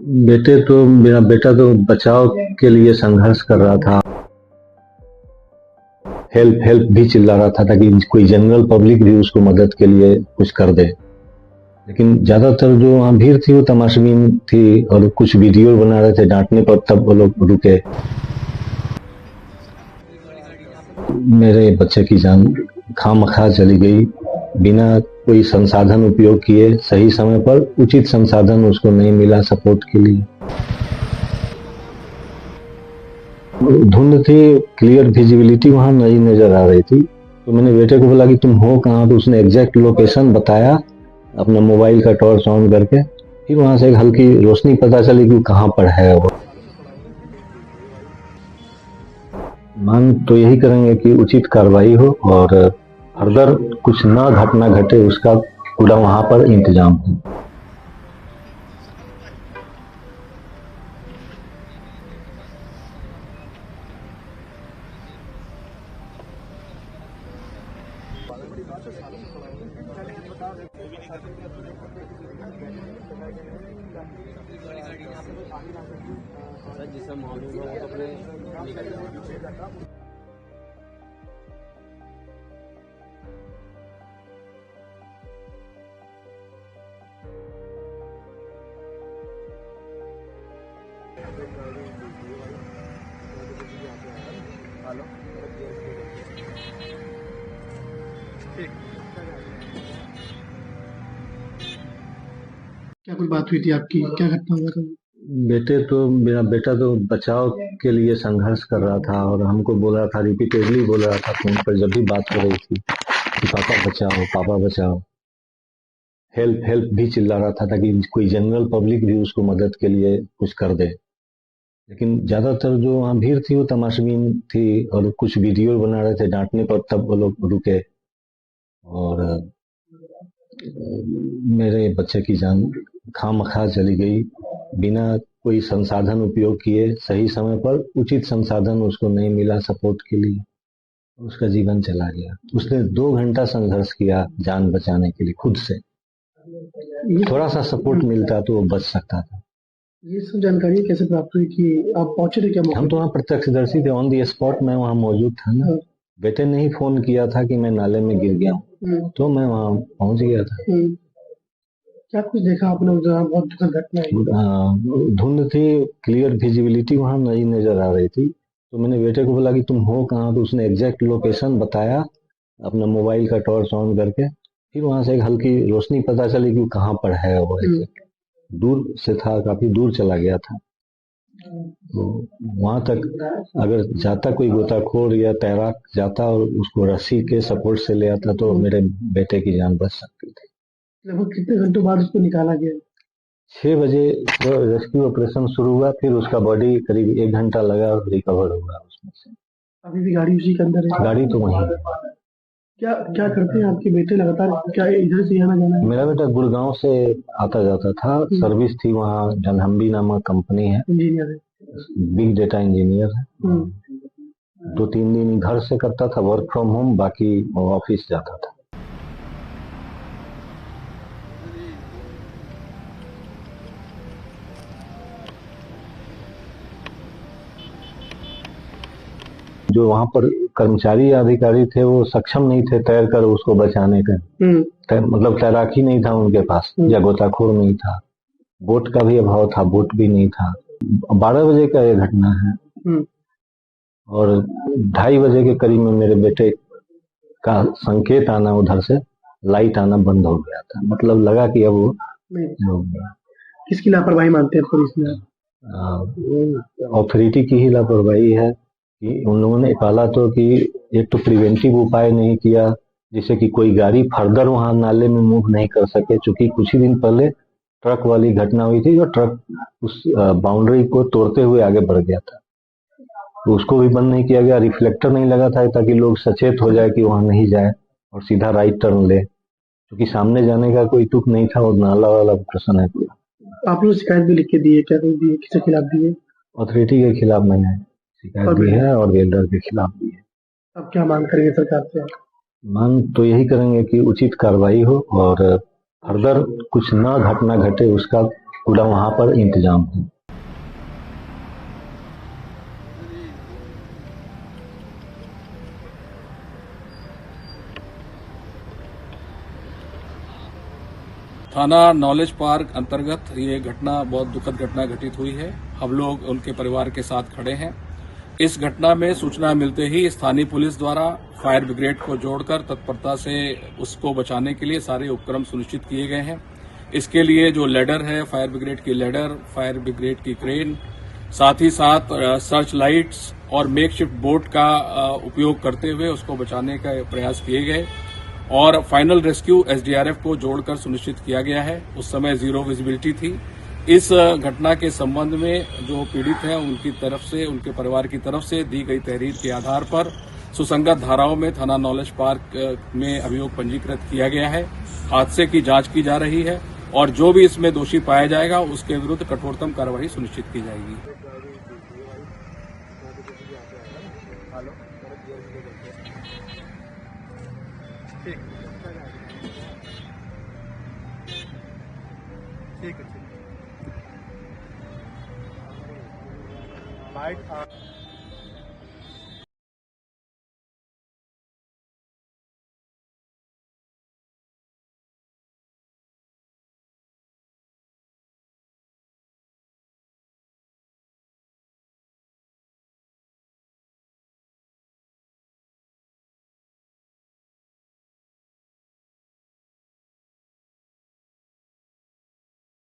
मेरा बेटा तो बचाव के लिए संघर्ष कर रहा था। हेल्प हेल्प भी चिल्ला रहा था ताकि कोई जनरल पब्लिक भी उसको मदद के लिए कुछ कर दे। लेकिन ज्यादातर जो वहाँ भीड़ थी वो तमाशबीन थी और कुछ वीडियो बना रहे थे। डांटने पर तब वो लोग रुके। मेरे बच्चे की जान खामखा चली गई बिना कोई संसाधन उपयोग किए। सही समय पर उचित संसाधन उसको नहीं मिला सपोर्ट के लिए। धुंध थी, क्लियर विजिबिलिटी वहां नहीं नजर आ रही थी। तो मैंने बेटे को बोला कि तुम हो कहाँ, तो उसने एग्जैक्ट लोकेशन बताया अपना मोबाइल का टॉर्च ऑन करके। फिर वहां से एक हल्की रोशनी पता चली कि कहाँ पर है वो। मांग तो यही करेंगे कि उचित कार्रवाई हो और फर्दर कुछ न घटना घटे उसका पूरा वहां पर इंतजाम हो। जिससे मालूम है वो तो अपने निकल जाएगा। क्या कुछ बात हुई थी आपकी, क्या घटना हुआ था? मेरा बेटा तो बचाव के लिए संघर्ष कर रहा था और हमको बोल रहा था, रिपीटेडली बोल रहा था फोन पर जब भी बात हो रही थी कि पापा बचाओ, पापा बचाओ। हेल्प हेल्प भी चिल्ला रहा था ताकि कोई जनरल पब्लिक भी उसको मदद के लिए कुछ कर दे। लेकिन ज्यादातर जो वहाँ भीड़ थी वो तमाशबीन थी और कुछ वीडियो बना रहे थे। डांटने पर तब वो लोग रुके। और मेरे बच्चे की जान खामखा चली गई बिना कोई संसाधन उपयोग किए। सही समय पर उचित संसाधन उसको नहीं मिला सपोर्ट के लिए। उसका जीवन चला गया। उसने 2 घंटा संघर्ष किया जान बचाने के लिए खुद से। थोड़ा सा सपोर्ट मिलता तो वो बच सकता था। ये सब जानकारी कैसे प्राप्त हुई कि आप पहुंचे थे? क्या हम तो वहाँ प्रत्यक्षदर्शी थे, ऑन दी स्पॉट मैं वहाँ मौजूद था ना। बेटे ने ही फोन किया था कि मैं नाले में गिर गया हूँ, तो मैं वहाँ पहुंच गया था। क्या कुछ देखा आपने उधर? बहुत दुखद घटना है। धुंध थी, क्लियर विजिबिलिटी वहां नहीं नजर आ रही थी। तो मैंने बेटे को बोला कि तुम हो कहाँ, तो उसने एग्जैक्ट लोकेशन बताया अपना मोबाइल का टॉर्च ऑन करके। फिर वहां से एक हल्की रोशनी पता चली कि कहाँ पर है वो। दूर से था, काफी दूर चला गया था। तो वहां तक अगर जाता कोई गोताखोर या तैराक जाता और उसको रस्सी के सपोर्ट से ले आता तो मेरे बेटे की जान बच सकती थी। लगभग कितने घंटों बाद उसको निकाला गया? 6 बजे रेस्क्यू ऑपरेशन शुरू हुआ। फिर उसका बॉडी करीब 1 घंटा लगा रिकवर हुआ उसमें से। अभी भी गाड़ी उसी के अंदर है? गाड़ी तो वहीं है। क्या क्या करते हैं आपके बेटे लगातार? क्या इधर से आना जाना है? मेरा बेटा गुड़गांव से आता जाता था। सर्विस थी वहाँ, जनहम्बी नामक कंपनी है, इंजीनियर है, बिग डेटा इंजीनियर है। 2-3 दिन घर से करता था वर्क फ्रॉम होम, बाकी ऑफिस जाता था। जो वहां पर कर्मचारी या अधिकारी थे वो सक्षम नहीं थे तैर कर उसको बचाने का। मतलब तैराकी नहीं था उनके पास या गोताखोर नहीं था। बोट का भी अभाव था, बोट भी नहीं था। 12 बजे का ये घटना है और 2:30 बजे के करीब में मेरे बेटे का संकेत आना, उधर से लाइट आना बंद हो गया था। मतलब लगा कि अब वो किसकी लापरवाही मानते हैं पुलिस में? अथॉरिटी की ही लापरवाही है कि उन लोगों ने पहला तो कि एक तो प्रिवेंटिव उपाय नहीं किया, जिससे कि कोई गाड़ी फर्दर वहां नाले में मूव नहीं कर सके। चूंकि कुछ ही दिन पहले ट्रक वाली घटना हुई थी, जो ट्रक उस बाउंड्री को तोड़ते हुए आगे बढ़ गया था, तो उसको भी बंद नहीं किया गया। रिफ्लेक्टर नहीं लगा था ताकि लोग सचेत हो जाए कि वहां नहीं जाए और सीधा राइट टर्न ले, क्योंकि सामने जाने का कोई तुक नहीं था और नाला वाला प्रश्न है पूरा। आप लोग शिकायत भी लिख के दिए? क्या कोई दिए? किसके खिलाफ दिए? अथॉरिटी के खिलाफ मैंने शिकायत दी है और वेल्डर के खिलाफ दी है। अब क्या मांग करेंगे सरकार से? मांग तो यही करेंगे कि उचित कार्रवाई हो और फर्दर कुछ न घटना घटे उसका पूरा वहाँ पर इंतजाम है। थाना नॉलेज पार्क अंतर्गत ये घटना बहुत दुखद घटना घटित हुई है। हम लोग उनके परिवार के साथ खड़े हैं। इस घटना में सूचना मिलते ही स्थानीय पुलिस द्वारा फायर ब्रिगेड को जोड़कर तत्परता से उसको बचाने के लिए सारे उपक्रम सुनिश्चित किए गए हैं। इसके लिए जो लैडर है, फायर ब्रिगेड की लैडर, फायर ब्रिगेड की क्रेन, साथ ही साथ सर्च लाइट्स और मेकशिफ्ट बोट का उपयोग करते हुए उसको बचाने का प्रयास किए गए और फाइनल रेस्क्यू एसडीआरएफ को जोड़कर सुनिश्चित किया गया है। उस समय जीरो विजिबिलिटी थी। इस घटना के संबंध में जो पीड़ित हैं उनकी तरफ से, उनके परिवार की तरफ से दी गई तहरीर के आधार पर सुसंगत धाराओं में थाना नॉलेज पार्क में अभियोग पंजीकृत किया गया है। हादसे की जांच की जा रही है और जो भी इसमें दोषी पाया जाएगा उसके विरुद्ध कठोरतम कार्रवाई सुनिश्चित की जाएगी। ठीक है। लाइट